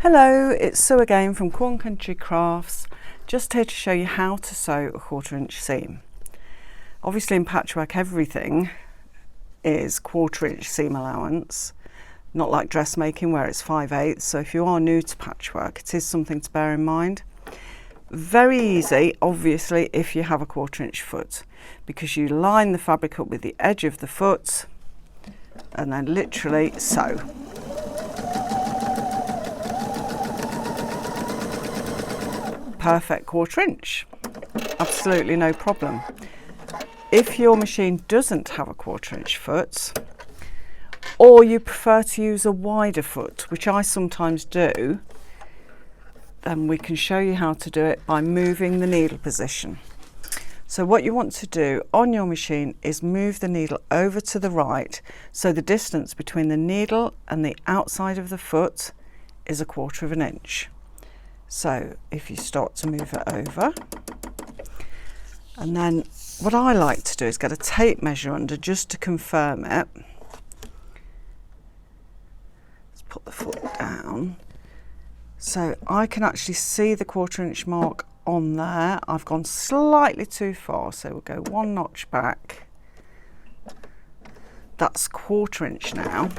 Hello, it's Sue again from Corn Country Crafts, just here to show you how to sew a 1/4 inch seam. Obviously in patchwork everything is 1/4 inch seam allowance, not like dressmaking where it's 5/8, so if you are new to patchwork it is something to bear in mind. Very easy obviously if you have a 1/4 inch foot, because you line the fabric up with the edge of the foot and then literally sew. Perfect 1/4 inch, absolutely no problem. If your machine doesn't have a 1/4 inch foot, or you prefer to use a wider foot, which I sometimes do, then we can show you how to do it by moving the needle position. So what you want to do on your machine is move the needle over to the right, so the distance between the needle and the outside of the foot is 1/4 inch. So if you start to move it over, and then what I like to do is get a tape measure under just to confirm it. Let's put the foot down so I can actually see the 1/4 inch mark on there. I've gone slightly too far, so we'll go 1 notch back. That's 1/4 inch now.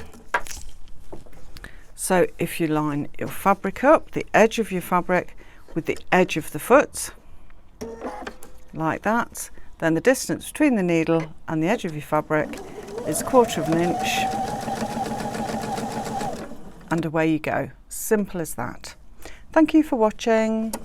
So if you line your fabric up, the edge of your fabric with the edge of the foot, like that, then the distance between the needle and the edge of your fabric is 1/4 inch, and away you go. Simple as that. Thank you for watching.